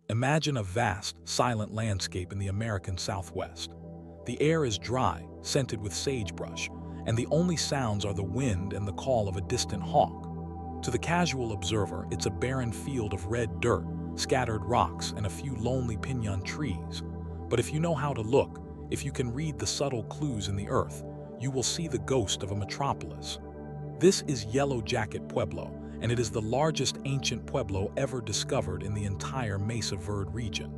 Imagine a vast, silent landscape in the American Southwest. The air is dry, scented with sagebrush, and the only sounds are the wind and the call of a distant hawk. To the casual observer, it's a barren field of red dirt, scattered rocks, and a few lonely pinyon trees. But if you know how to look, if you can read the subtle clues in the earth, you will see the ghost of a metropolis. This is Yellow Jacket Pueblo, and it is the largest ancient pueblo ever discovered in the entire Mesa Verde region.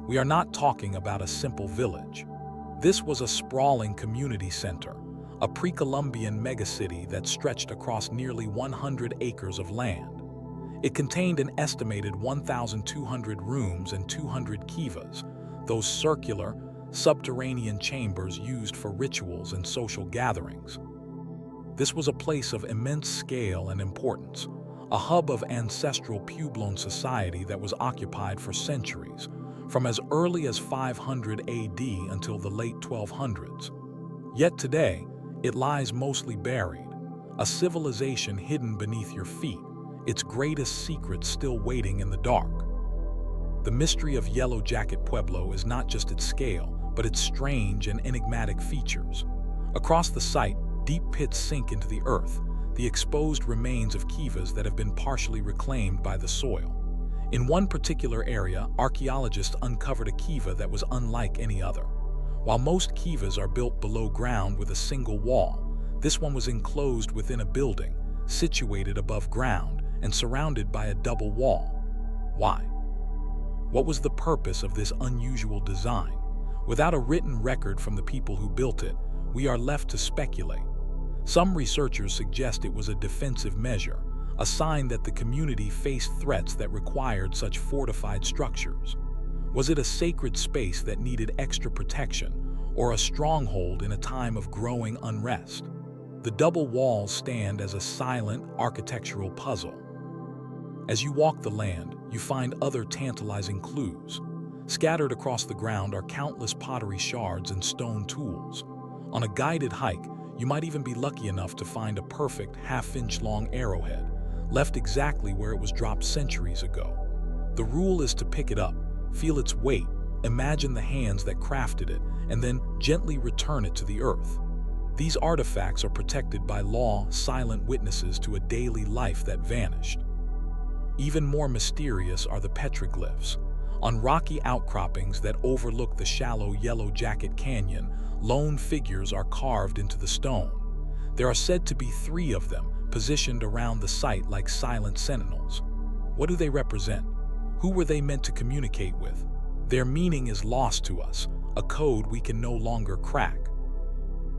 We are not talking about a simple village. This was a sprawling community center, a pre-Columbian megacity that stretched across nearly 100 acres of land. It contained an estimated 1,200 rooms and 200 kivas, those circular, subterranean chambers used for rituals and social gatherings. This was a place of immense scale and importance, a hub of ancestral Pueblo society that was occupied for centuries, from as early as 500 AD until the late 1200s. Yet today, it lies mostly buried, a civilization hidden beneath your feet, its greatest secrets still waiting in the dark. The mystery of Yellow Jacket Pueblo is not just its scale, but its strange and enigmatic features. Across the site, deep pits sink into the earth, the exposed remains of kivas that have been partially reclaimed by the soil. In one particular area, archaeologists uncovered a kiva that was unlike any other. While most kivas are built below ground with a single wall, this one was enclosed within a building, situated above ground and surrounded by a double wall. Why? What was the purpose of this unusual design? Without a written record from the people who built it, we are left to speculate. Some researchers suggest it was a defensive measure, a sign that the community faced threats that required such fortified structures. Was it a sacred space that needed extra protection, or a stronghold in a time of growing unrest? The double walls stand as a silent architectural puzzle. As you walk the land, you find other tantalizing clues. Scattered across the ground are countless pottery shards and stone tools. On a guided hike, you might even be lucky enough to find a perfect half-inch-long arrowhead, left exactly where it was dropped centuries ago. The rule is to pick it up, feel its weight, imagine the hands that crafted it, and then gently return it to the earth. These artifacts are protected by law, silent witnesses to a daily life that vanished. Even more mysterious are the petroglyphs. On rocky outcroppings that overlook the shallow Yellow Jacket Canyon, lone figures are carved into the stone. There are said to be 3 of them, positioned around the site like silent sentinels. What do they represent? Who were they meant to communicate with? Their meaning is lost to us, a code we can no longer crack.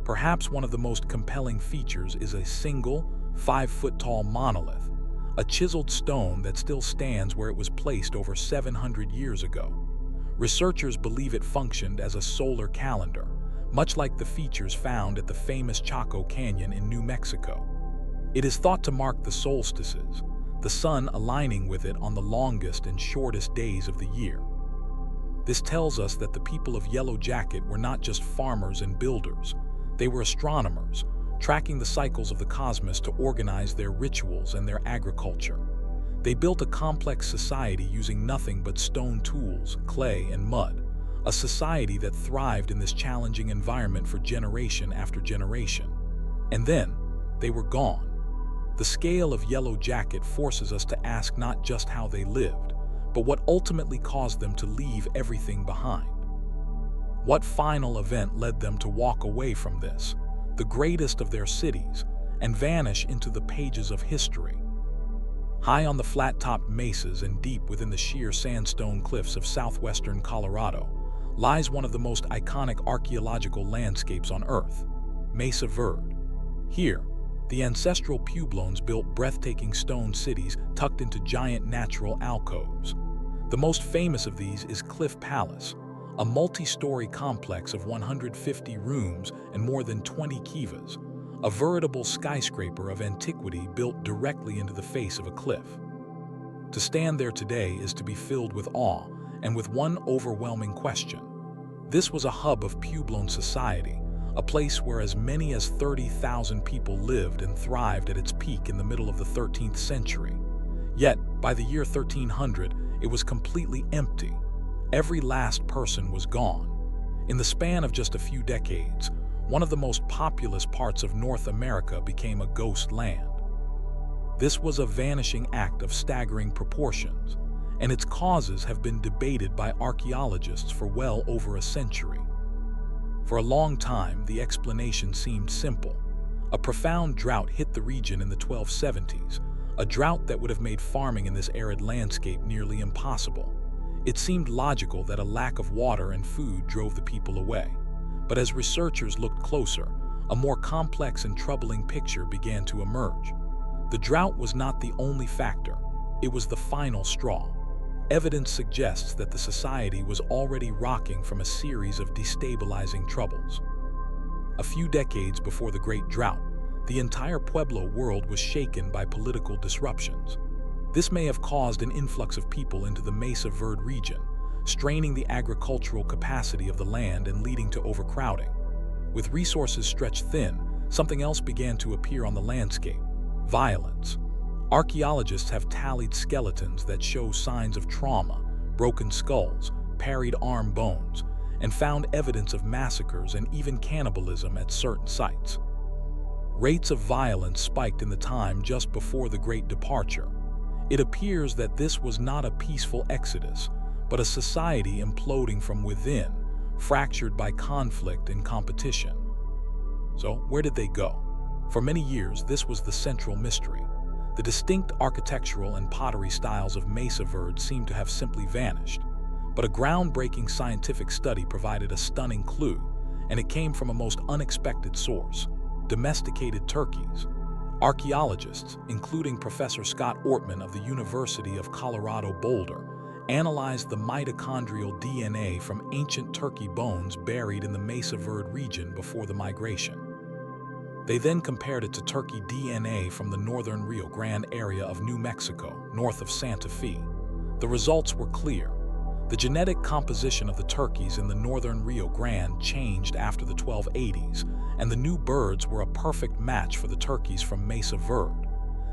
Perhaps one of the most compelling features is a single, 5-foot-tall monolith, a chiseled stone that still stands where it was placed over 700 years ago. Researchers believe it functioned as a solar calendar, much like the features found at the famous Chaco Canyon in New Mexico. It is thought to mark the solstices, the sun aligning with it on the longest and shortest days of the year. This tells us that the people of Yellow Jacket were not just farmers and builders. They were astronomers, tracking the cycles of the cosmos to organize their rituals and their agriculture. They built a complex society using nothing but stone tools, clay, and mud, a society that thrived in this challenging environment for generation after generation. And then, they were gone. The scale of Yellow Jacket forces us to ask not just how they lived, but what ultimately caused them to leave everything behind. What final event led them to walk away from this, the greatest of their cities, and vanish into the pages of history? High on the flat-topped mesas and deep within the sheer sandstone cliffs of southwestern Colorado lies one of the most iconic archaeological landscapes on Earth, Mesa Verde. Here, the ancestral Pueblones built breathtaking stone cities tucked into giant natural alcoves. The most famous of these is Cliff Palace, a multi-story complex of 150 rooms and more than 20 kivas, a veritable skyscraper of antiquity built directly into the face of a cliff. To stand there today is to be filled with awe and with one overwhelming question. This was a hub of Pueblo society, a place where as many as 30,000 people lived and thrived at its peak in the middle of the 13th century. Yet, by the year 1300, it was completely empty. Every last person was gone. In the span of just a few decades, one of the most populous parts of North America became a ghost land. This was a vanishing act of staggering proportions, and its causes have been debated by archaeologists for well over a century. For a long time, the explanation seemed simple. A profound drought hit the region in the 1270s, a drought that would have made farming in this arid landscape nearly impossible. It seemed logical that a lack of water and food drove the people away. But as researchers looked closer, a more complex and troubling picture began to emerge. The drought was not the only factor, it was the final straw. Evidence suggests that the society was already rocking from a series of destabilizing troubles. A few decades before the Great Drought, the entire Pueblo world was shaken by political disruptions. This may have caused an influx of people into the Mesa Verde region, straining the agricultural capacity of the land and leading to overcrowding. With resources stretched thin, something else began to appear on the landscape: violence. Archaeologists have tallied skeletons that show signs of trauma, broken skulls, parried arm bones, and found evidence of massacres and even cannibalism at certain sites. Rates of violence spiked in the time just before the Great Departure. It appears that this was not a peaceful exodus, but a society imploding from within, fractured by conflict and competition. So, where did they go? For many years, this was the central mystery. The distinct architectural and pottery styles of Mesa Verde seemed to have simply vanished. But a groundbreaking scientific study provided a stunning clue, and it came from a most unexpected source: domesticated turkeys. Archaeologists, including Professor Scott Ortman of the University of Colorado Boulder, analyzed the mitochondrial DNA from ancient turkey bones buried in the Mesa Verde region before the migration. They then compared it to turkey DNA from the northern Rio Grande area of New Mexico, north of Santa Fe. The results were clear. The genetic composition of the turkeys in the northern Rio Grande changed after the 1280s, and the new birds were a perfect match for the turkeys from Mesa Verde.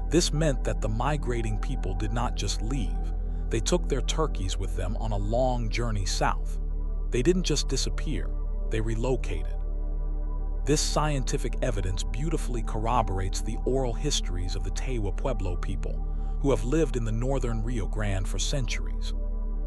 This meant that the migrating people did not just leave. They took their turkeys with them on a long journey south. They didn't just disappear, they relocated. This scientific evidence beautifully corroborates the oral histories of the Tewa Pueblo people, who have lived in the northern Rio Grande for centuries.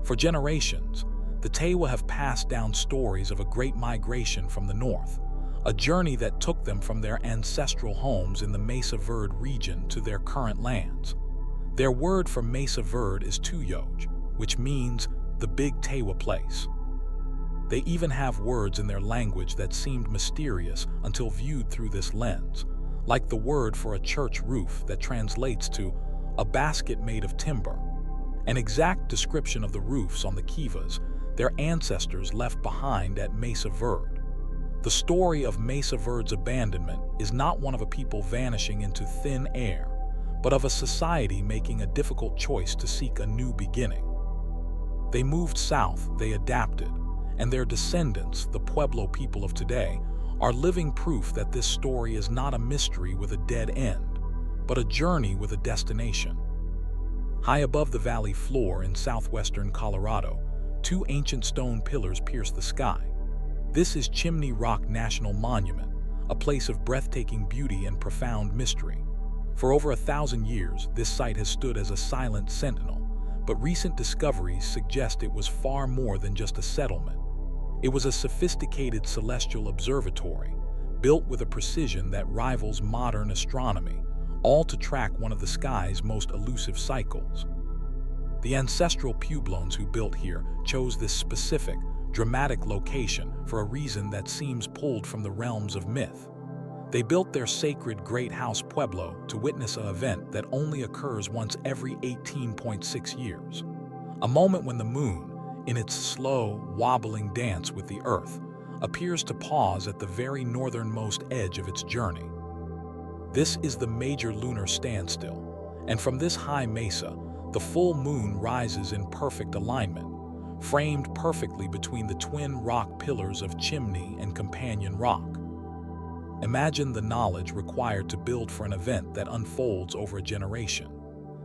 For generations, the Tewa have passed down stories of a great migration from the north, a journey that took them from their ancestral homes in the Mesa Verde region to their current lands. Their word for Mesa Verde is Tuyoj, which means the big Tewa place. They even have words in their language that seemed mysterious until viewed through this lens, like the word for a church roof that translates to a basket made of timber. An exact description of the roofs on the kivas their ancestors left behind at Mesa Verde. The story of Mesa Verde's abandonment is not one of a people vanishing into thin air, but of a society making a difficult choice to seek a new beginning. They moved south, they adapted, and their descendants, the Pueblo people of today, are living proof that this story is not a mystery with a dead end, but a journey with a destination. High above the valley floor in southwestern Colorado, two ancient stone pillars pierce the sky. This is Chimney Rock National Monument, a place of breathtaking beauty and profound mystery. For over 1,000 years, this site has stood as a silent sentinel, but recent discoveries suggest it was far more than just a settlement. It was a sophisticated celestial observatory, built with a precision that rivals modern astronomy, all to track one of the sky's most elusive cycles. The ancestral Puebloans who built here chose this specific, dramatic location for a reason that seems pulled from the realms of myth. They built their sacred Great House Pueblo to witness an event that only occurs once every 18.6 years. A moment when the moon, in its slow, wobbling dance with the earth, appears to pause at the very northernmost edge of its journey. This is the major lunar standstill, and from this high mesa, the full moon rises in perfect alignment, framed perfectly between the twin rock pillars of Chimney and Companion Rock. Imagine the knowledge required to build for an event that unfolds over a generation.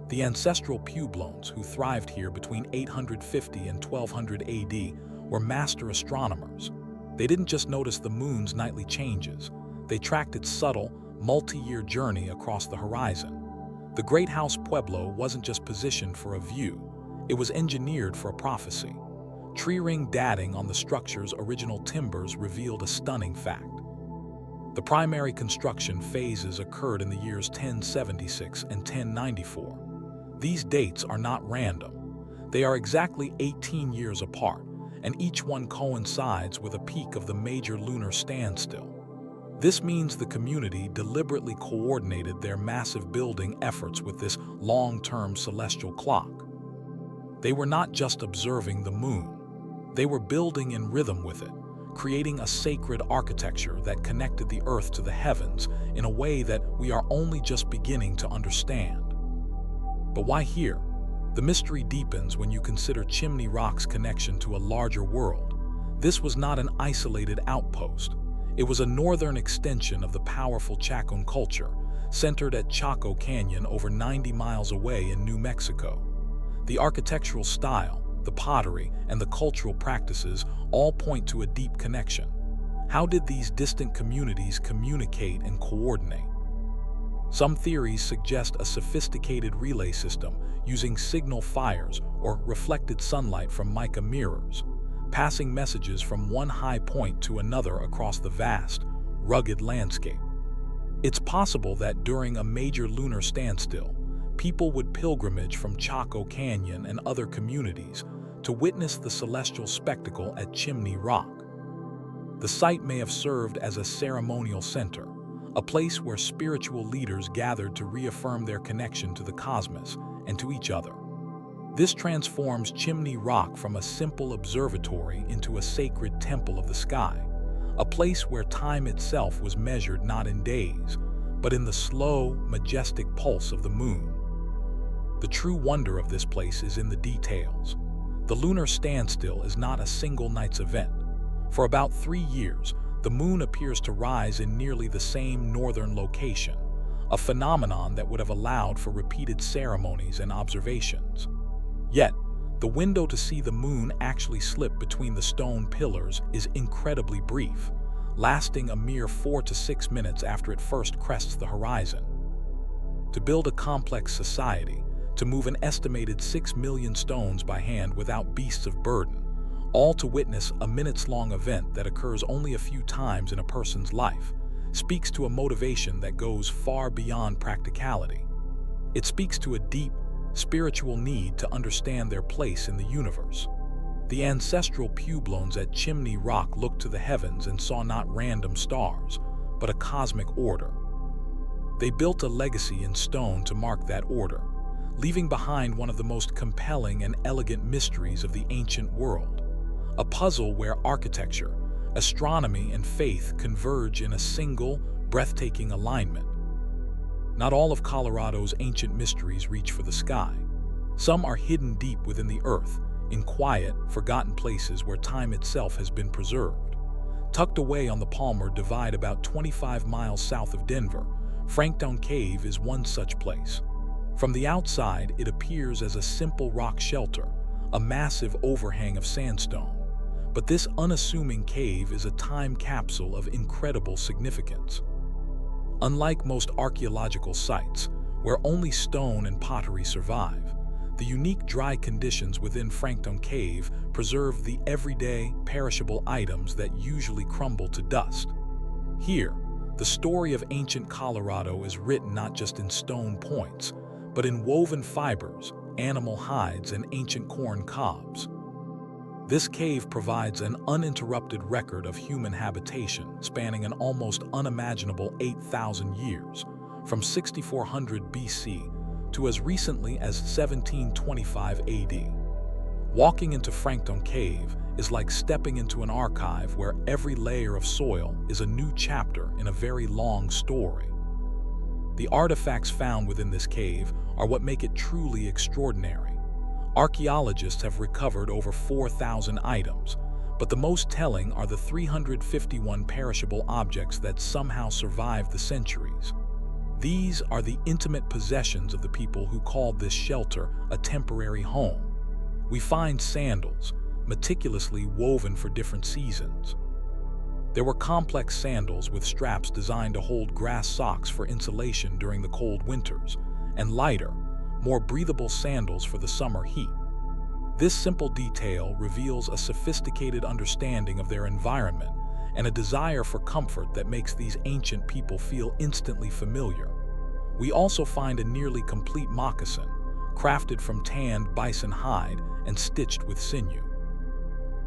The ancestral Pueblones, who thrived here between 850 and 1200 AD, were master astronomers. They didn't just notice the moon's nightly changes, they tracked its subtle, multi-year journey across the horizon. The great house Pueblo wasn't just positioned for a view, it was engineered for a prophecy. Tree ring dating on the structure's original timbers revealed a stunning fact. The primary construction phases occurred in the years 1076 and 1094. These dates are not random. They are exactly 18 years apart, and each one coincides with a peak of the major lunar standstill. This means the community deliberately coordinated their massive building efforts with this long-term celestial clock. They were not just observing the moon. They were building in rhythm with it, creating a sacred architecture that connected the earth to the heavens in a way that we are only just beginning to understand. But why here? The mystery deepens when you consider Chimney Rock's connection to a larger world. This was not an isolated outpost. It was a northern extension of the powerful Chacon culture, centered at Chaco Canyon over 90 miles away in New Mexico. The architectural style, the pottery, and the cultural practices all point to a deep connection. How did these distant communities communicate and coordinate? Some theories suggest a sophisticated relay system using signal fires or reflected sunlight from mica mirrors, passing messages from one high point to another across the vast, rugged landscape. It's possible that during a major lunar standstill, people would pilgrimage from Chaco Canyon and other communities to witness the celestial spectacle at Chimney Rock. The site may have served as a ceremonial center, a place where spiritual leaders gathered to reaffirm their connection to the cosmos and to each other. This transforms Chimney Rock from a simple observatory into a sacred temple of the sky, a place where time itself was measured not in days, but in the slow, majestic pulse of the moon. The true wonder of this place is in the details. The lunar standstill is not a single night's event. For about 3 years, the moon appears to rise in nearly the same northern location, a phenomenon that would have allowed for repeated ceremonies and observations. Yet, the window to see the moon actually slip between the stone pillars is incredibly brief, lasting a mere 4 to 6 minutes after it first crests the horizon. To build a complex society, to move an estimated 6 million stones by hand without beasts of burden, all to witness a minutes-long event that occurs only a few times in a person's life, speaks to a motivation that goes far beyond practicality. It speaks to a deep, spiritual need to understand their place in the universe. The ancestral Pueblones at Chimney Rock looked to the heavens and saw not random stars, but a cosmic order. They built a legacy in stone to mark that order, leaving behind one of the most compelling and elegant mysteries of the ancient world, a puzzle where architecture, astronomy, and faith converge in a single, breathtaking alignment. Not all of Colorado's ancient mysteries reach for the sky. Some are hidden deep within the earth, in quiet, forgotten places where time itself has been preserved. Tucked away on the Palmer Divide about 25 miles south of Denver, Franktown Cave is one such place. From the outside, it appears as a simple rock shelter, a massive overhang of sandstone. But this unassuming cave is a time capsule of incredible significance. Unlike most archaeological sites, where only stone and pottery survive, the unique dry conditions within Franktown Cave preserve the everyday, perishable items that usually crumble to dust. Here, the story of ancient Colorado is written not just in stone points, but in woven fibers, animal hides, and ancient corn cobs. This cave provides an uninterrupted record of human habitation spanning an almost unimaginable 8,000 years, from 6400 BC to as recently as 1725 AD. Walking into Franktown Cave is like stepping into an archive where every layer of soil is a new chapter in a very long story. The artifacts found within this cave are what make it truly extraordinary. Archaeologists have recovered over 4,000 items, but the most telling are the 351 perishable objects that somehow survived the centuries. These are the intimate possessions of the people who called this shelter a temporary home. We find sandals, meticulously woven for different seasons. There were complex sandals with straps designed to hold grass socks for insulation during the cold winters, and lighter, more breathable sandals for the summer heat. This simple detail reveals a sophisticated understanding of their environment and a desire for comfort that makes these ancient people feel instantly familiar. We also find a nearly complete moccasin, crafted from tanned bison hide and stitched with sinew.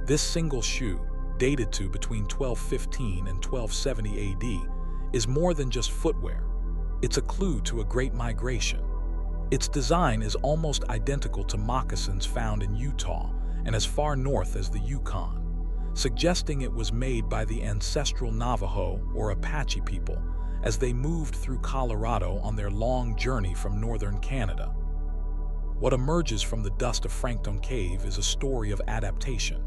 This single shoe, dated to between 1215 and 1270 AD, is more than just footwear. It's a clue to a great migration. Its design is almost identical to moccasins found in Utah and as far north as the Yukon, suggesting it was made by the ancestral Navajo or Apache people as they moved through Colorado on their long journey from northern Canada. What emerges from the dust of Franktown Cave is a story of adaptation.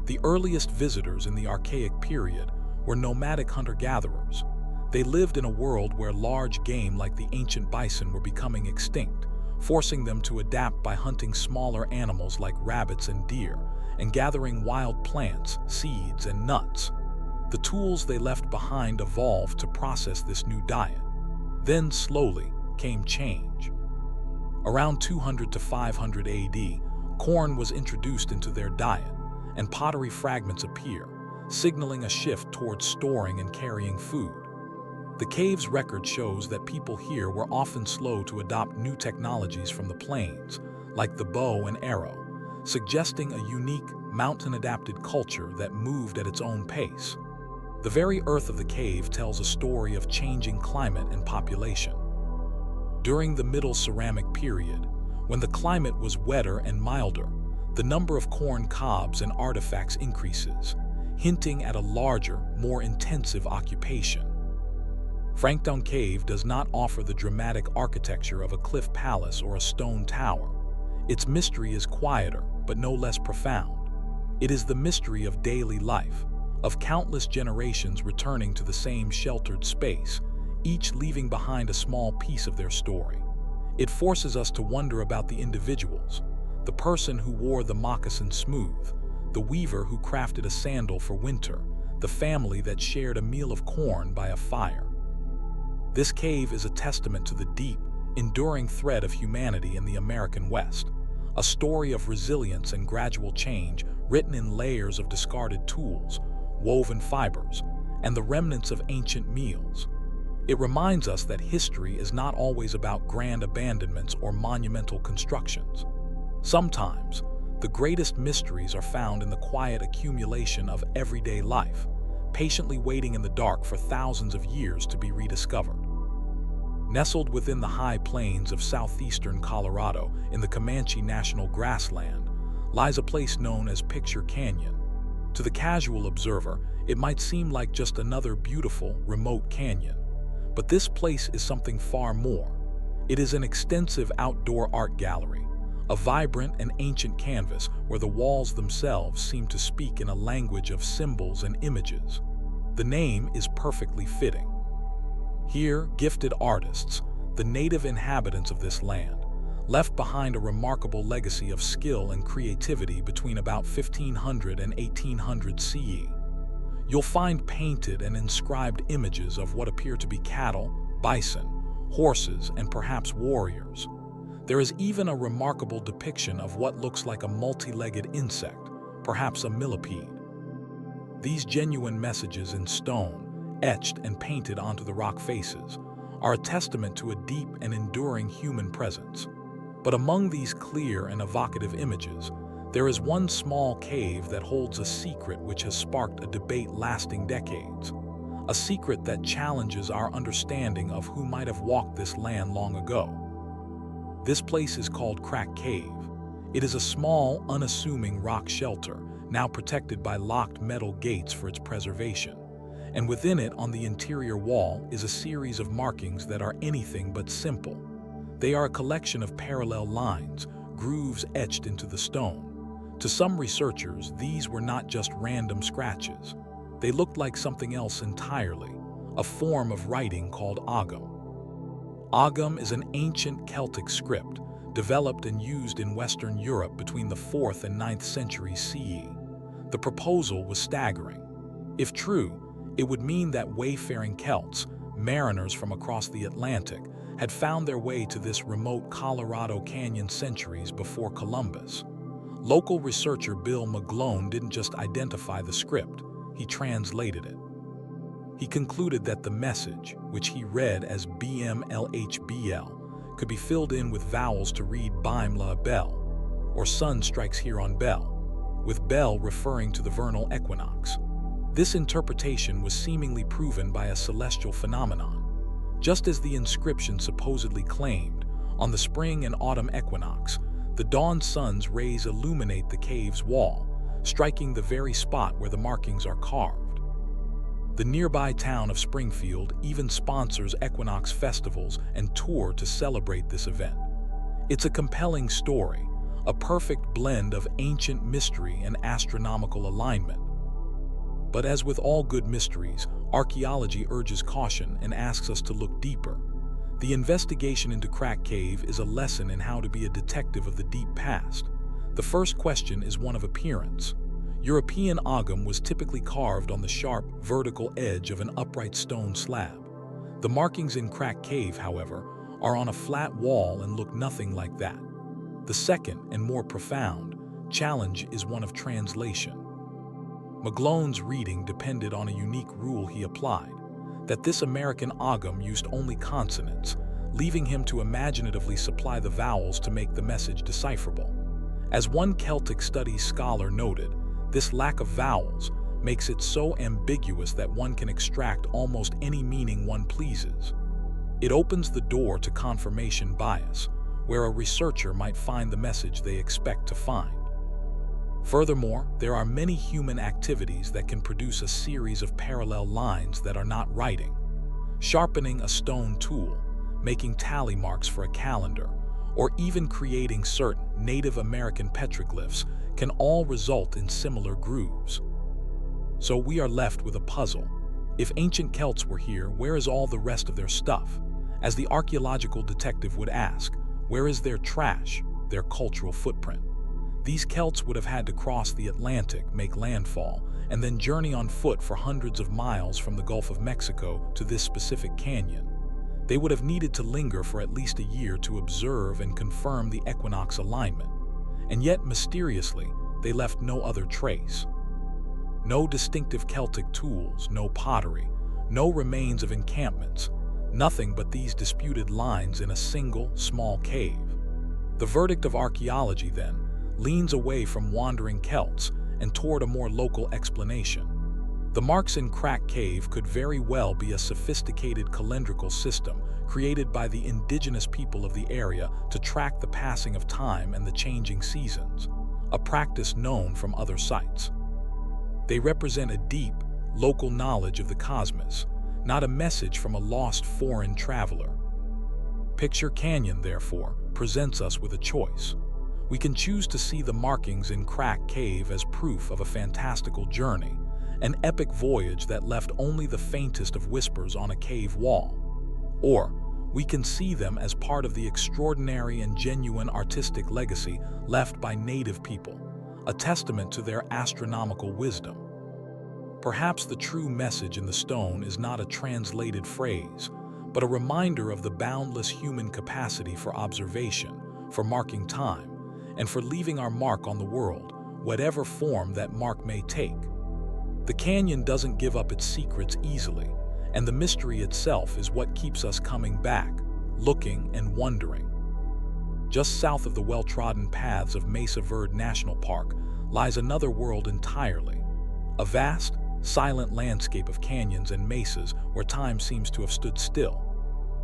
The earliest visitors in the Archaic period were nomadic hunter-gatherers. They lived in a world where large game like the ancient bison were becoming extinct, forcing them to adapt by hunting smaller animals like rabbits and deer, and gathering wild plants, seeds, and nuts. The tools they left behind evolved to process this new diet. Then, slowly, came change. Around 200 to 500 AD, corn was introduced into their diet, and pottery fragments appear, signaling a shift towards storing and carrying food. The cave's record shows that people here were often slow to adopt new technologies from the plains, like the bow and arrow, suggesting a unique, mountain-adapted culture that moved at its own pace. The very earth of the cave tells a story of changing climate and population. During the Middle Ceramic period, when the climate was wetter and milder, the number of corn cobs and artifacts increases, hinting at a larger, more intensive occupation. Franktown Cave does not offer the dramatic architecture of a cliff palace or a stone tower. Its mystery is quieter, but no less profound. It is the mystery of daily life, of countless generations returning to the same sheltered space, each leaving behind a small piece of their story. It forces us to wonder about the individuals, the person who wore the moccasin smooth, the weaver who crafted a sandal for winter, the family that shared a meal of corn by a fire. This cave is a testament to the deep, enduring thread of humanity in the American West, a story of resilience and gradual change written in layers of discarded tools, woven fibers, and the remnants of ancient meals. It reminds us that history is not always about grand abandonments or monumental constructions. Sometimes, the greatest mysteries are found in the quiet accumulation of everyday life, patiently waiting in the dark for thousands of years to be rediscovered. Nestled within the high plains of southeastern Colorado in the Comanche National Grassland lies a place known as Picture Canyon. To the casual observer, it might seem like just another beautiful, remote canyon. But this place is something far more. It is an extensive outdoor art gallery, a vibrant and ancient canvas where the walls themselves seem to speak in a language of symbols and images. The name is perfectly fitting. Here, gifted artists, the native inhabitants of this land, left behind a remarkable legacy of skill and creativity between about 1500 and 1800 CE. You'll find painted and inscribed images of what appear to be cattle, bison, horses, and perhaps warriors. There is even a remarkable depiction of what looks like a multi-legged insect, perhaps a millipede. These genuine messages in stone, etched and painted onto the rock faces, are a testament to a deep and enduring human presence. But among these clear and evocative images, there is one small cave that holds a secret which has sparked a debate lasting decades. A secret that challenges our understanding of who might have walked this land long ago. This place is called Crack Cave. It is a small, unassuming rock shelter, now protected by locked metal gates for its preservation. And within it, on the interior wall, is a series of markings that are anything but simple. They are a collection of parallel lines, grooves etched into the stone. To some researchers, these were not just random scratches. They looked like something else entirely, a form of writing called agam. Ogham is an ancient Celtic script developed and used in Western Europe between the 4th and 9th centuries CE. The proposal was staggering. If true, it would mean that wayfaring Celts, mariners from across the Atlantic, had found their way to this remote Colorado Canyon centuries before Columbus. Local researcher Bill McGlone didn't just identify the script, he translated it. He concluded that the message, which he read as BMLHBL, could be filled in with vowels to read Bimla Bell, or sun strikes here on Bell, with Bell referring to the vernal equinox. This interpretation was seemingly proven by a celestial phenomenon. Just as the inscription supposedly claimed, on the spring and autumn equinox, the dawn sun's rays illuminate the cave's wall, striking the very spot where the markings are carved. The nearby town of Springfield even sponsors equinox festivals and tour to celebrate this event. It's a compelling story, a perfect blend of ancient mystery and astronomical alignment. But as with all good mysteries, archaeology urges caution and asks us to look deeper. The investigation into Crack Cave is a lesson in how to be a detective of the deep past. The first question is one of appearance. European Ogham was typically carved on the sharp, vertical edge of an upright stone slab. The markings in Crack Cave, however, are on a flat wall and look nothing like that. The second, and more profound, challenge is one of translation. McGlone's reading depended on a unique rule he applied, that this American Ogham used only consonants, leaving him to imaginatively supply the vowels to make the message decipherable. As one Celtic studies scholar noted, this lack of vowels makes it so ambiguous that one can extract almost any meaning one pleases. It opens the door to confirmation bias, where a researcher might find the message they expect to find. Furthermore, there are many human activities that can produce a series of parallel lines that are not writing. Sharpening a stone tool, making tally marks for a calendar, or even creating certain Native American petroglyphs can all result in similar grooves. So we are left with a puzzle. If ancient Celts were here, where is all the rest of their stuff? As the archaeological detective would ask, where is their trash, their cultural footprint? These Celts would have had to cross the Atlantic, make landfall, and then journey on foot for hundreds of miles from the Gulf of Mexico to this specific canyon. They would have needed to linger for at least a year to observe and confirm the equinox alignment. And yet, mysteriously, they left no other trace. No distinctive Celtic tools, no pottery, no remains of encampments, nothing but these disputed lines in a single, small cave. The verdict of archaeology, then, leans away from wandering Celts and toward a more local explanation. The marks in Crack Cave could very well be a sophisticated calendrical system created by the indigenous people of the area to track the passing of time and the changing seasons, a practice known from other sites. They represent a deep, local knowledge of the cosmos, not a message from a lost foreign traveler. Picture Canyon, therefore, presents us with a choice. We can choose to see the markings in Crack Cave as proof of a fantastical journey, an epic voyage that left only the faintest of whispers on a cave wall. Or we can see them as part of the extraordinary and genuine artistic legacy left by native people, a testament to their astronomical wisdom. Perhaps the true message in the stone is not a translated phrase, but a reminder of the boundless human capacity for observation, for marking time, and for leaving our mark on the world, whatever form that mark may take. The canyon doesn't give up its secrets easily, and the mystery itself is what keeps us coming back, looking and wondering. Just south of the well-trodden paths of Mesa Verde National Park lies another world entirely, a vast, silent landscape of canyons and mesas where time seems to have stood still.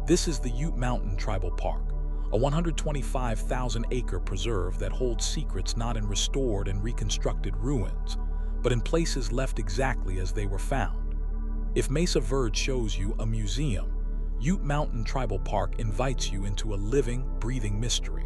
This is the Ute Mountain Tribal Park, a 125,000-acre preserve that holds secrets not in restored and reconstructed ruins, but in places left exactly as they were found. If Mesa Verde shows you a museum, Ute Mountain Tribal Park invites you into a living, breathing mystery.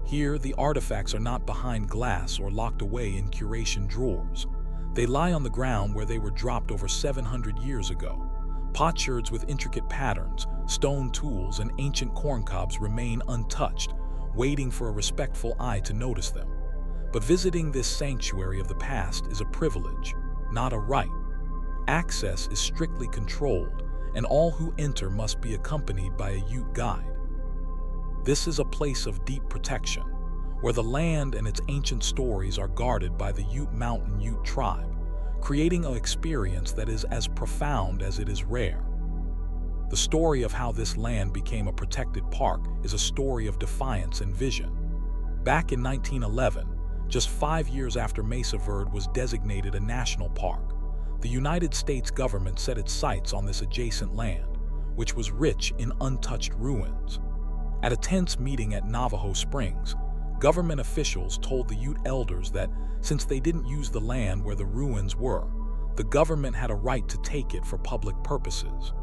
Here, the artifacts are not behind glass or locked away in curation drawers. They lie on the ground where they were dropped over 700 years ago, Potsherds with intricate patterns, stone tools, and ancient corncobs remain untouched, waiting for a respectful eye to notice them. But visiting this sanctuary of the past is a privilege, not a right. Access is strictly controlled, and all who enter must be accompanied by a Ute guide. This is a place of deep protection, where the land and its ancient stories are guarded by the Ute Mountain Ute tribe, creating an experience that is as profound as it is rare. The story of how this land became a protected park is a story of defiance and vision. Back in 1911, just 5 years after Mesa Verde was designated a national park, the United States government set its sights on this adjacent land, which was rich in untouched ruins. At a tense meeting at Navajo Springs, government officials told the Ute elders that since they didn't use the land where the ruins were, the government had a right to take it for public purposes.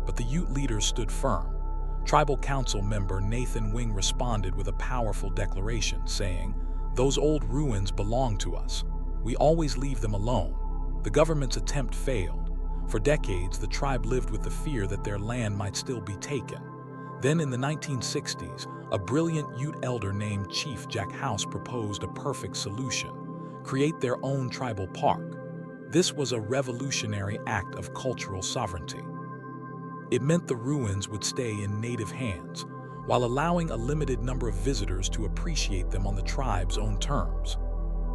But the Ute leaders stood firm. Tribal Council member Nathan Wing responded with a powerful declaration, saying, "Those old ruins belong to us. We always leave them alone." The government's attempt failed. For decades, the tribe lived with the fear that their land might still be taken. Then in the 1960s, a brilliant Ute elder named Chief Jack House proposed a perfect solution: create their own tribal park. This was a revolutionary act of cultural sovereignty. It meant the ruins would stay in native hands, while allowing a limited number of visitors to appreciate them on the tribe's own terms.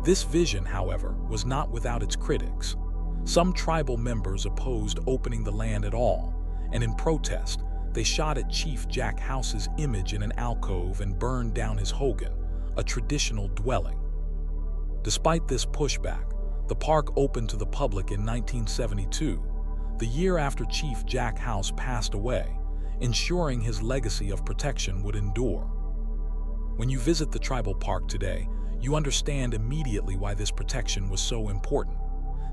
This vision, however, was not without its critics. Some tribal members opposed opening the land at all, and in protest, they shot at Chief Jack House's image in an alcove and burned down his hogan, a traditional dwelling. Despite this pushback, the park opened to the public in 1972, the year after Chief Jack House passed away, ensuring his legacy of protection would endure. When you visit the tribal park today, you understand immediately why this protection was so important.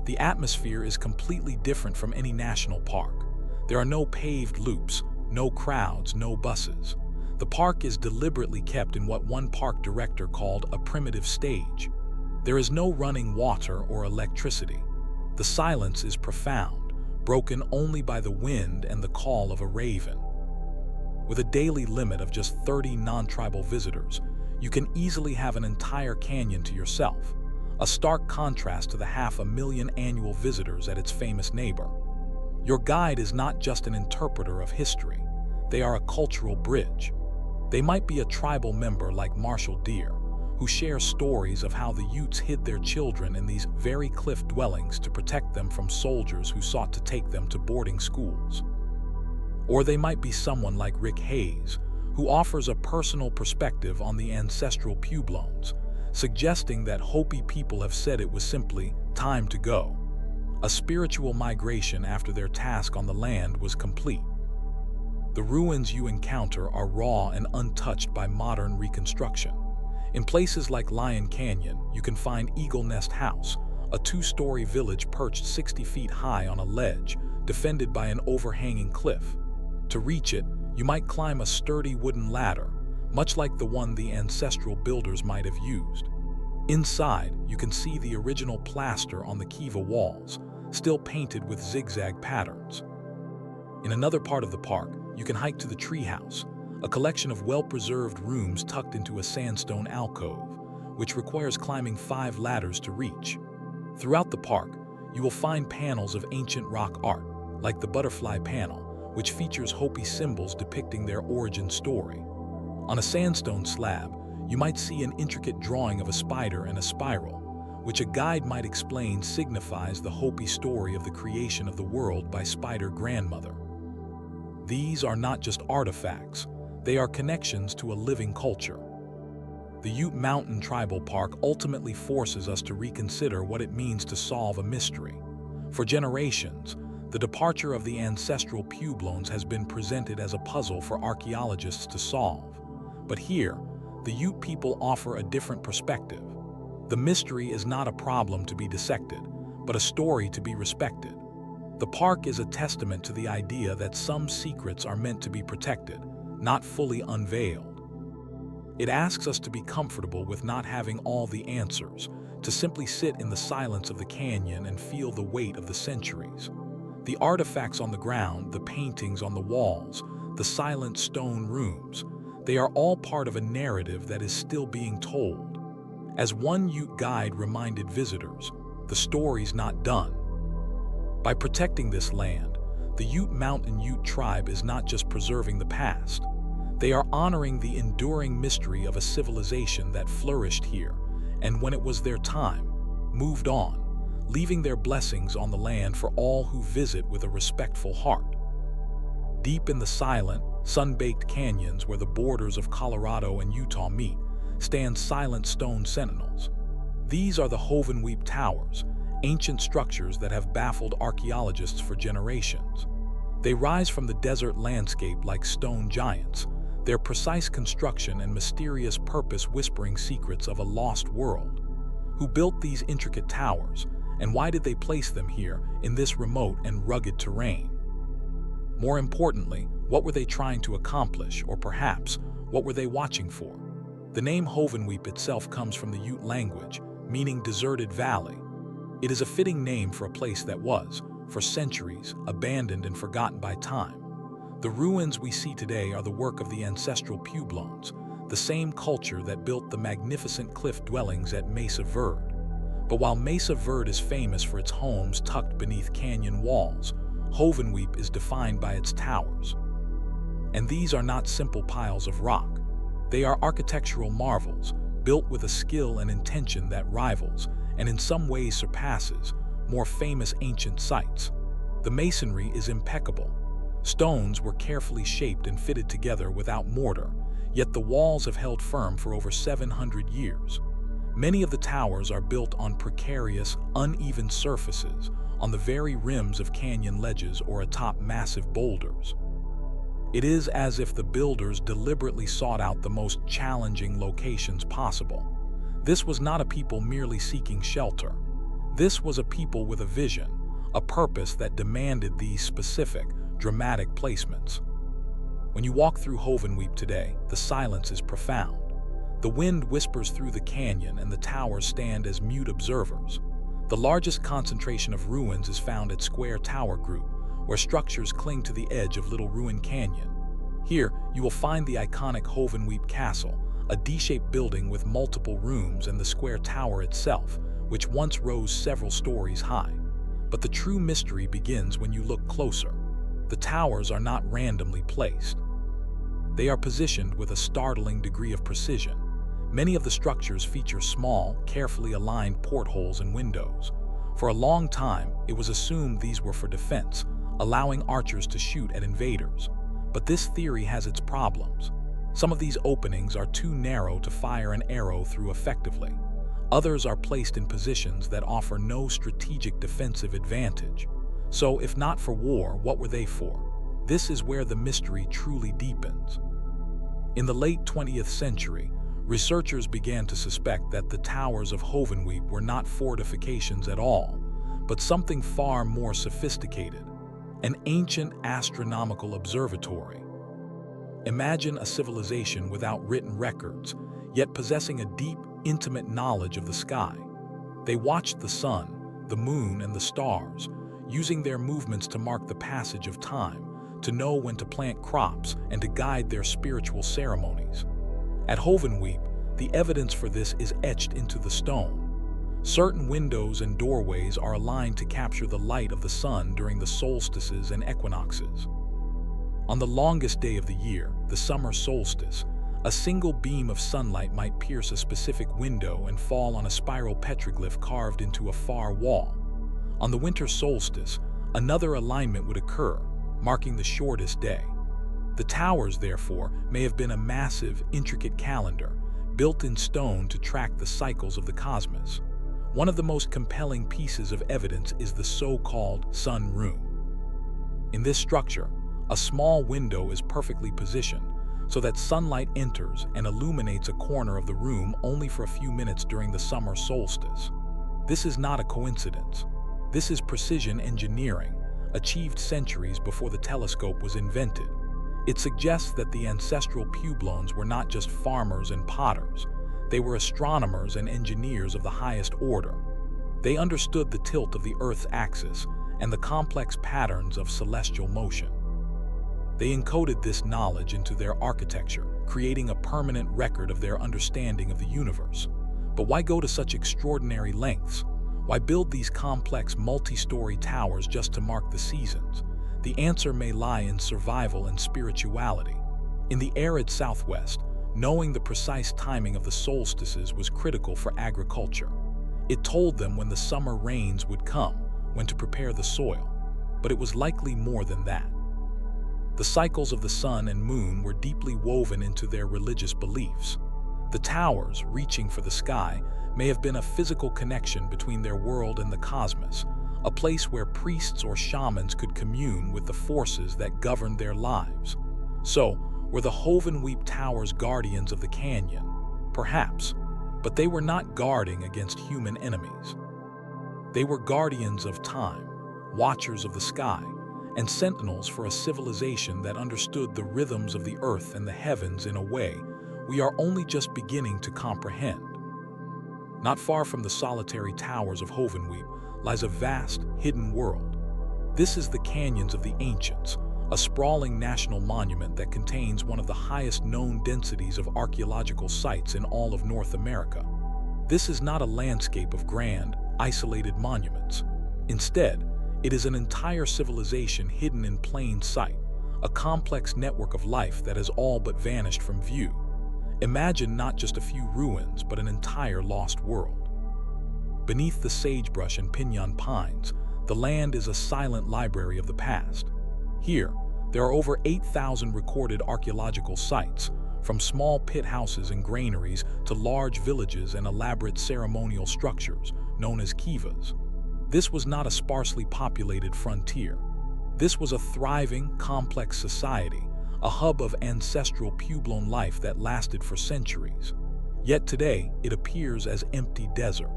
The atmosphere is completely different from any national park. There are no paved loops, no crowds, no buses. The park is deliberately kept in what one park director called a primitive stage. There is no running water or electricity. The silence is profound, broken only by the wind and the call of a raven. With a daily limit of just 30 non-tribal visitors, you can easily have an entire canyon to yourself, a stark contrast to the 500,000 annual visitors at its famous neighbor. Your guide is not just an interpreter of history, they are a cultural bridge. They might be a tribal member like Marshall Deer, who shares stories of how the Utes hid their children in these very cliff dwellings to protect them from soldiers who sought to take them to boarding schools. Or they might be someone like Rick Hayes, who offers a personal perspective on the ancestral Pueblos, suggesting that Hopi people have said it was simply time to go. A spiritual migration after their task on the land was complete. The ruins you encounter are raw and untouched by modern reconstruction. In places like Lion Canyon, you can find Eagle Nest House, a 2-story village perched 60 feet high on a ledge, defended by an overhanging cliff. To reach it, you might climb a sturdy wooden ladder, much like the one the ancestral builders might have used. Inside, you can see the original plaster on the kiva walls, still painted with zigzag patterns. In another part of the park, you can hike to the treehouse, a collection of well-preserved rooms tucked into a sandstone alcove, which requires climbing 5 ladders to reach. Throughout the park, you will find panels of ancient rock art, like the butterfly panel, which features Hopi symbols depicting their origin story. On a sandstone slab, you might see an intricate drawing of a spider and a spiral, which a guide might explain signifies the Hopi story of the creation of the world by Spider Grandmother. These are not just artifacts, they are connections to a living culture. The Ute Mountain Tribal Park ultimately forces us to reconsider what it means to solve a mystery. For generations, the departure of the ancestral Pueblos has been presented as a puzzle for archaeologists to solve. But here, the Ute people offer a different perspective. The mystery is not a problem to be dissected, but a story to be respected. The park is a testament to the idea that some secrets are meant to be protected, not fully unveiled. It asks us to be comfortable with not having all the answers, to simply sit in the silence of the canyon and feel the weight of the centuries. The artifacts on the ground, the paintings on the walls, the silent stone rooms, they are all part of a narrative that is still being told. As one Ute guide reminded visitors, the story's not done. By protecting this land, the Ute Mountain Ute tribe is not just preserving the past. They are honoring the enduring mystery of a civilization that flourished here, and when it was their time, moved on, leaving their blessings on the land for all who visit with a respectful heart. Deep in the silent, sun-baked canyons where the borders of Colorado and Utah meet, stand silent stone sentinels. These are the Hovvenweep Towers, ancient structures that have baffled archaeologists for generations. They rise from the desert landscape like stone giants, their precise construction and mysterious purpose whispering secrets of a lost world. Who built these intricate towers, and why did they place them here in this remote and rugged terrain? More importantly, what were they trying to accomplish, or perhaps, what were they watching for? The name Hovvenweep itself comes from the Ute language, meaning deserted valley. It is a fitting name for a place that was, for centuries, abandoned and forgotten by time. The ruins we see today are the work of the ancestral Pueblones, the same culture that built the magnificent cliff dwellings at Mesa Verde. But while Mesa Verde is famous for its homes tucked beneath canyon walls, Hovvenweep is defined by its towers. And these are not simple piles of rock. They are architectural marvels, built with a skill and intention that rivals, and in some ways surpasses, more famous ancient sites. The masonry is impeccable. Stones were carefully shaped and fitted together without mortar, yet the walls have held firm for over 700 years. Many of the towers are built on precarious, uneven surfaces, on the very rims of canyon ledges or atop massive boulders. It is as if the builders deliberately sought out the most challenging locations possible. This was not a people merely seeking shelter. This was a people with a vision, a purpose that demanded these specific, dramatic placements. When you walk through Hovvenweep today, the silence is profound. The wind whispers through the canyon and the towers stand as mute observers. The largest concentration of ruins is found at Square Tower Group, where structures cling to the edge of Little Ruin Canyon. Here, you will find the iconic Hovvenweep Castle, a D-shaped building with multiple rooms, and the Square Tower itself, which once rose several stories high. But the true mystery begins when you look closer. The towers are not randomly placed. They are positioned with a startling degree of precision. Many of the structures feature small, carefully aligned portholes and windows. For a long time, it was assumed these were for defense, allowing archers to shoot at invaders. But this theory has its problems. Some of these openings are too narrow to fire an arrow through effectively. Others are placed in positions that offer no strategic defensive advantage. So, if not for war, what were they for? This is where the mystery truly deepens. In the late 20th century, researchers began to suspect that the towers of Hovvenweep were not fortifications at all, but something far more sophisticated, an ancient astronomical observatory. Imagine a civilization without written records, yet possessing a deep, intimate knowledge of the sky. They watched the sun, the moon, and the stars, using their movements to mark the passage of time, to know when to plant crops, and to guide their spiritual ceremonies. At Hovvenweep, the evidence for this is etched into the stone. Certain windows and doorways are aligned to capture the light of the sun during the solstices and equinoxes. On the longest day of the year, the summer solstice, a single beam of sunlight might pierce a specific window and fall on a spiral petroglyph carved into a far wall. On the winter solstice, another alignment would occur, marking the shortest day. The towers, therefore, may have been a massive, intricate calendar, built in stone to track the cycles of the cosmos. One of the most compelling pieces of evidence is the so-called sun room. In this structure, a small window is perfectly positioned so that sunlight enters and illuminates a corner of the room only for a few minutes during the summer solstice. This is not a coincidence. This is precision engineering, achieved centuries before the telescope was invented. It suggests that the ancestral Pueblones were not just farmers and potters. They were astronomers and engineers of the highest order. They understood the tilt of the Earth's axis and the complex patterns of celestial motion. They encoded this knowledge into their architecture, creating a permanent record of their understanding of the universe. But why go to such extraordinary lengths? Why build these complex multi-story towers just to mark the seasons? The answer may lie in survival and spirituality. In the arid Southwest, knowing the precise timing of the solstices was critical for agriculture. It told them when the summer rains would come, when to prepare the soil. But it was likely more than that. The cycles of the sun and moon were deeply woven into their religious beliefs. The towers, reaching for the sky, may have been a physical connection between their world and the cosmos, a place where priests or shamans could commune with the forces that governed their lives. So, were the Hovvenweep towers guardians of the canyon? Perhaps, but they were not guarding against human enemies. They were guardians of time, watchers of the sky, and sentinels for a civilization that understood the rhythms of the earth and the heavens in a way we are only just beginning to comprehend. Not far from the solitary towers of Hovvenweep lies a vast, hidden world. This is the Canyons of the Ancients, a sprawling national monument that contains one of the highest known densities of archaeological sites in all of North America. This is not a landscape of grand, isolated monuments. Instead, it is an entire civilization hidden in plain sight, a complex network of life that has all but vanished from view. Imagine not just a few ruins, but an entire lost world. Beneath the sagebrush and pinyon pines, the land is a silent library of the past. Here, there are over 8,000 recorded archaeological sites, from small pit houses and granaries to large villages and elaborate ceremonial structures, known as kivas. This was not a sparsely populated frontier. This was a thriving, complex society, a hub of ancestral Pueblo life that lasted for centuries. Yet today, it appears as empty desert.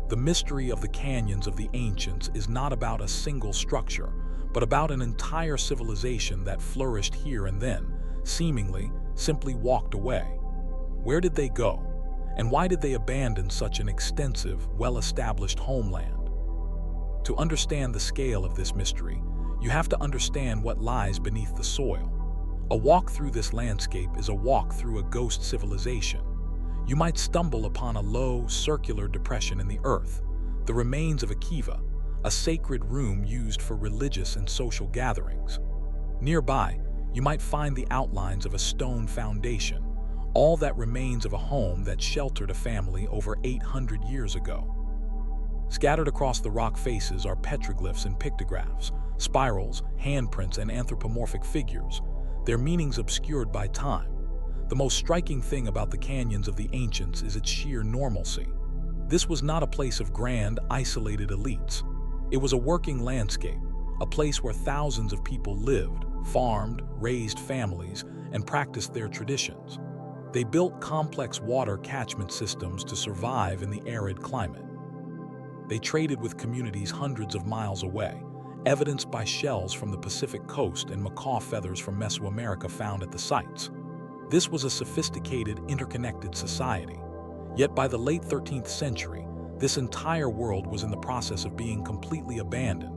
The mystery of the Canyons of the Ancients is not about a single structure, but about an entire civilization that flourished here and then, seemingly, simply walked away. Where did they go? And why did they abandon such an extensive, well-established homeland? To understand the scale of this mystery, you have to understand what lies beneath the soil. A walk through this landscape is a walk through a ghost civilization. You might stumble upon a low, circular depression in the earth, the remains of a kiva, a sacred room used for religious and social gatherings. Nearby, you might find the outlines of a stone foundation, all that remains of a home that sheltered a family over 800 years ago. Scattered across the rock faces are petroglyphs and pictographs, spirals, handprints, and anthropomorphic figures, their meanings obscured by time. The most striking thing about the Canyons of the Ancients is its sheer normalcy. This was not a place of grand, isolated elites. It was a working landscape, a place where thousands of people lived, farmed, raised families, and practiced their traditions. They built complex water catchment systems to survive in the arid climate. They traded with communities hundreds of miles away, evidenced by shells from the Pacific coast and macaw feathers from Mesoamerica found at the sites. This was a sophisticated, interconnected society. Yet by the late 13th century, this entire world was in the process of being completely abandoned.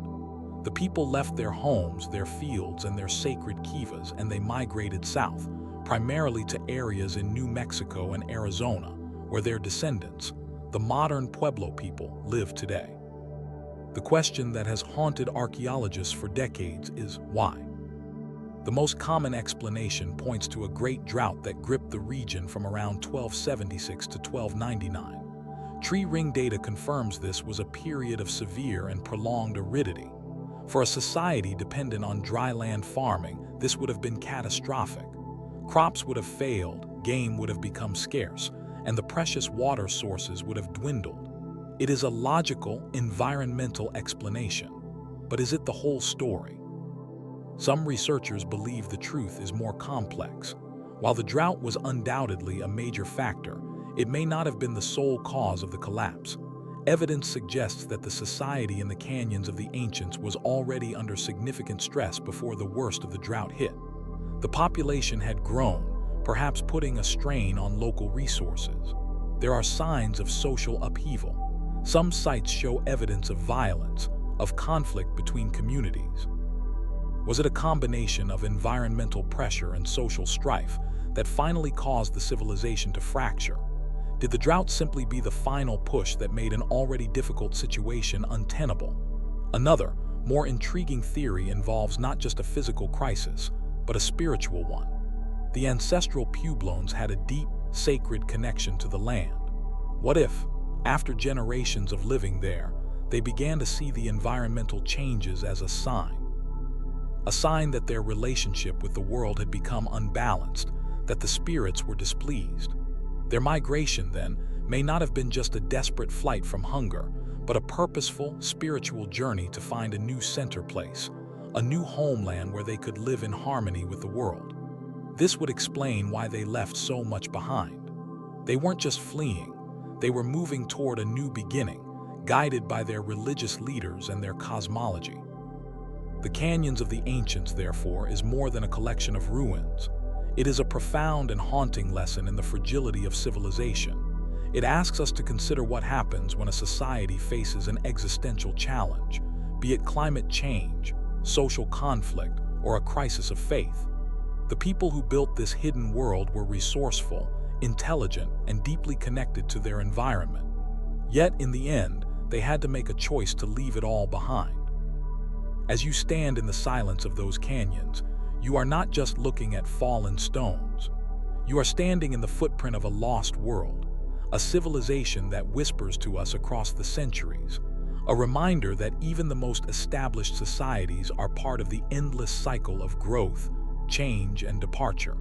The people left their homes, their fields, and their sacred kivas, and they migrated south, primarily to areas in New Mexico and Arizona, where their descendants, the modern Pueblo people, live today. The question that has haunted archaeologists for decades is why? The most common explanation points to a great drought that gripped the region from around 1276 to 1299. Tree ring data confirms this was a period of severe and prolonged aridity. For a society dependent on dryland farming, this would have been catastrophic. Crops would have failed, game would have become scarce, and the precious water sources would have dwindled. It is a logical, environmental explanation. But is it the whole story? Some researchers believe the truth is more complex. While the drought was undoubtedly a major factor, it may not have been the sole cause of the collapse. Evidence suggests that the society in the Canyons of the Ancients was already under significant stress before the worst of the drought hit. The population had grown, perhaps putting a strain on local resources. There are signs of social upheaval. Some sites show evidence of violence, of conflict between communities? Was it a combination of environmental pressure and social strife that finally caused the civilization to fracture? Did the drought simply be the final push that made an already difficult situation untenable? Another, more intriguing theory involves not just a physical crisis, but a spiritual one. The ancestral Pueblones had a deep, sacred connection to the land. What if, after generations of living there, they began to see the environmental changes as a sign? A sign that their relationship with the world had become unbalanced, that the spirits were displeased. Their migration, then, may not have been just a desperate flight from hunger, but a purposeful, spiritual journey to find a new center place, a new homeland where they could live in harmony with the world. This would explain why they left so much behind. They weren't just fleeing, they were moving toward a new beginning, guided by their religious leaders and their cosmology. The canyons of the ancients, therefore, is more than a collection of ruins. It is a profound and haunting lesson in the fragility of civilization. It asks us to consider what happens when a society faces an existential challenge, be it climate change, social conflict, or a crisis of faith. The people who built this hidden world were resourceful, intelligent, and deeply connected to their environment. Yet, in the end, they had to make a choice to leave it all behind. As you stand in the silence of those canyons, you are not just looking at fallen stones. You are standing in the footprint of a lost world, a civilization that whispers to us across the centuries, a reminder that even the most established societies are part of the endless cycle of growth, change, and departure.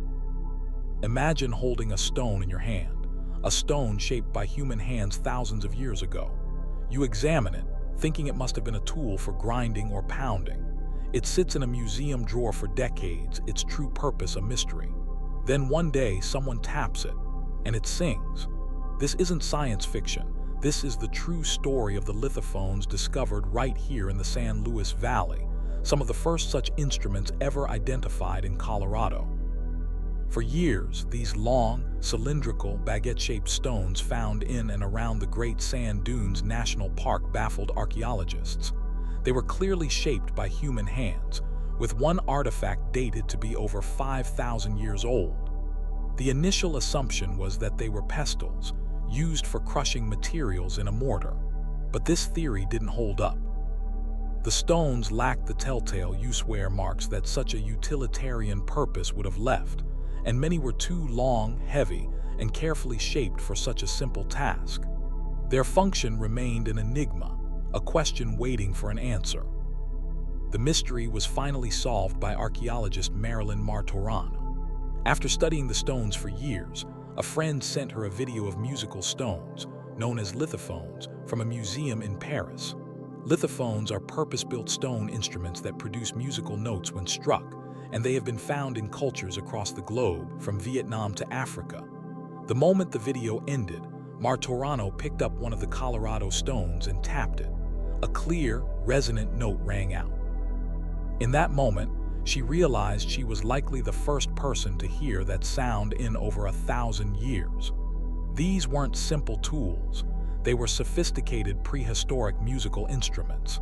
Imagine holding a stone in your hand, a stone shaped by human hands thousands of years ago. You examine it, thinking it must have been a tool for grinding or pounding. It sits in a museum drawer for decades, its true purpose a mystery. Then one day, someone taps it, and it sings. This isn't science fiction. This is the true story of the Lithophones discovered right here in the San Luis Valley, some of the first such instruments ever identified in Colorado. For years, these long, cylindrical, baguette-shaped stones found in and around the Great Sand Dunes National Park baffled archaeologists. They were clearly shaped by human hands, with one artifact dated to be over 5,000 years old. The initial assumption was that they were pestles, used for crushing materials in a mortar. But this theory didn't hold up. The stones lacked the telltale use-wear marks that such a utilitarian purpose would have left, and many were too long, heavy, and carefully shaped for such a simple task. Their function remained an enigma, a question waiting for an answer. The mystery was finally solved by archaeologist Marilyn Martorano. After studying the stones for years, a friend sent her a video of musical stones, known as lithophones, from a museum in Paris. Lithophones are purpose-built stone instruments that produce musical notes when struck, and they have been found in cultures across the globe, from Vietnam to Africa. The moment the video ended, Martorano picked up one of the Colorado stones and tapped it. A clear, resonant note rang out. In that moment, she realized she was likely the first person to hear that sound in over 1,000 years. These weren't simple tools. They were sophisticated prehistoric musical instruments.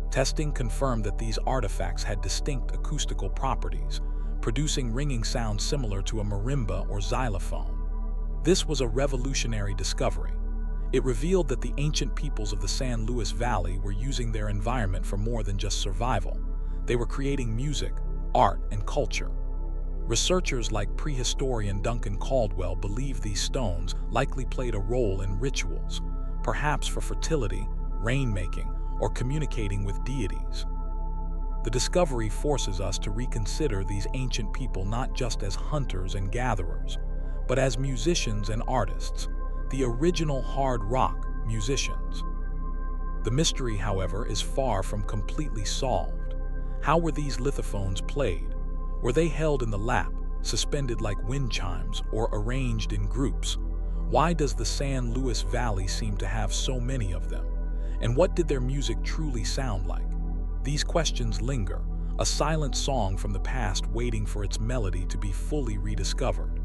Testing confirmed that these artifacts had distinct acoustical properties, producing ringing sounds similar to a marimba or xylophone. This was a revolutionary discovery. It revealed that the ancient peoples of the San Luis Valley were using their environment for more than just survival. They were creating music, art, and culture. Researchers like prehistorian Duncan Caldwell believe these stones likely played a role in rituals, perhaps for fertility, rainmaking, or communicating with deities. The discovery forces us to reconsider these ancient people not just as hunters and gatherers, but as musicians and artists, the original hard rock musicians. The mystery, however, is far from completely solved. How were these lithophones played? Were they held in the lap, suspended like wind chimes, or arranged in groups? Why does the San Luis Valley seem to have so many of them? And what did their music truly sound like? These questions linger, a silent song from the past waiting for its melody to be fully rediscovered.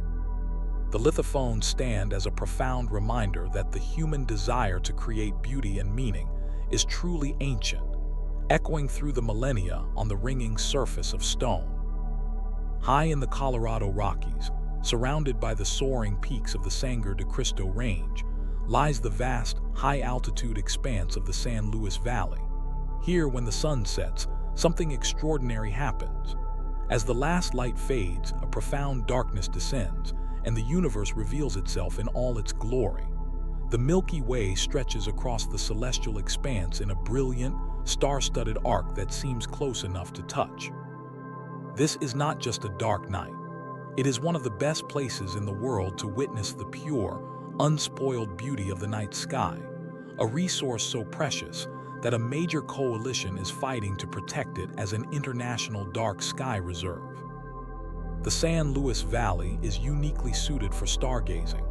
The lithophones stand as a profound reminder that the human desire to create beauty and meaning is truly ancient, echoing through the millennia on the ringing surface of stone. High in the Colorado Rockies, surrounded by the soaring peaks of the Sangre de Cristo Range, lies the vast, high-altitude expanse of the San Luis Valley. Here, when the sun sets, something extraordinary happens. As the last light fades, a profound darkness descends, and the universe reveals itself in all its glory. The Milky Way stretches across the celestial expanse in a brilliant, star-studded arc that seems close enough to touch. This is not just a dark night. It is one of the best places in the world to witness the pure, unspoiled beauty of the night sky, a resource so precious that a major coalition is fighting to protect it as an international dark sky reserve. The San Luis Valley is uniquely suited for stargazing.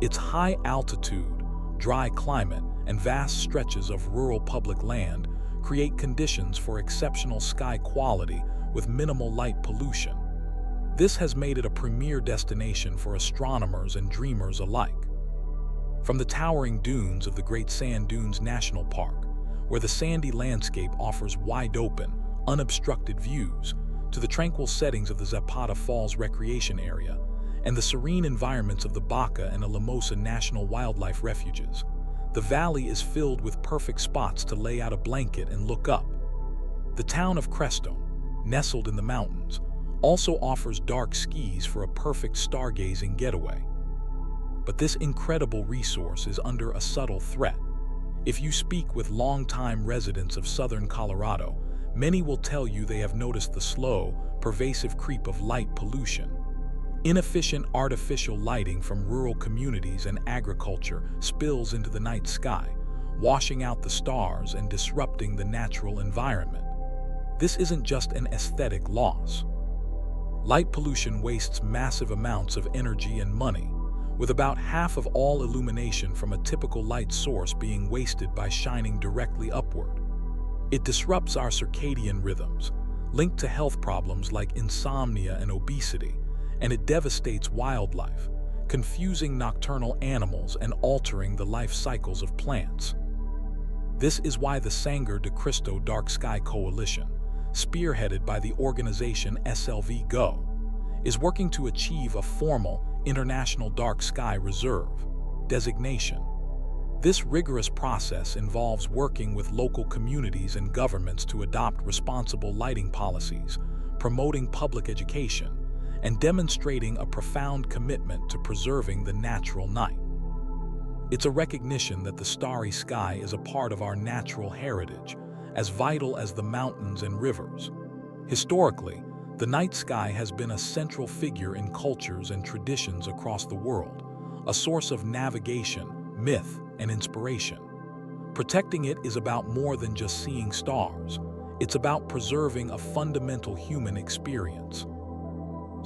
Its high altitude, dry climate, and vast stretches of rural public land create conditions for exceptional sky quality with minimal light pollution. This has made it a premier destination for astronomers and dreamers alike. From the towering dunes of the Great Sand Dunes National Park, where the sandy landscape offers wide-open, unobstructed views, to the tranquil settings of the Zapata Falls Recreation Area, and the serene environments of the Baca and Alamosa National Wildlife Refuges, the valley is filled with perfect spots to lay out a blanket and look up. The town of Crestone, nestled in the mountains, also offers dark skis for a perfect stargazing getaway. But this incredible resource is under a subtle threat. If you speak with longtime residents of southern Colorado, many will tell you they have noticed the slow, pervasive creep of light pollution. Inefficient artificial lighting from rural communities and agriculture spills into the night sky, washing out the stars and disrupting the natural environment. This isn't just an aesthetic loss. Light pollution wastes massive amounts of energy and money, with about half of all illumination from a typical light source being wasted by shining directly upward. It disrupts our circadian rhythms, linked to health problems like insomnia and obesity, and it devastates wildlife, confusing nocturnal animals and altering the life cycles of plants. This is why the Sangre de Cristo Dark Sky Coalition, spearheaded by the organization SLV Go, is working to achieve a formal International Dark Sky Reserve designation. This rigorous process involves working with local communities and governments to adopt responsible lighting policies, promoting public education, and demonstrating a profound commitment to preserving the natural night. It's a recognition that the starry sky is a part of our natural heritage, as vital as the mountains and rivers. Historically, the night sky has been a central figure in cultures and traditions across the world, a source of navigation, myth, and inspiration. Protecting it is about more than just seeing stars. It's about preserving a fundamental human experience.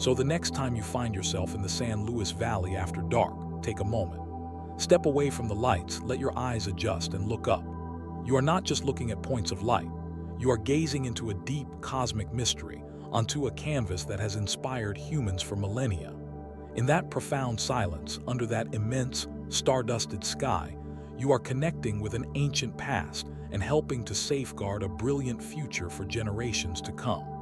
So the next time you find yourself in the San Luis Valley after dark, take a moment. Step away from the lights, let your eyes adjust, and look up. You are not just looking at points of light. You are gazing into a deep cosmic mystery, onto a canvas that has inspired humans for millennia. In that profound silence, under that immense, star-dusted sky, you are connecting with an ancient past and helping to safeguard a brilliant future for generations to come.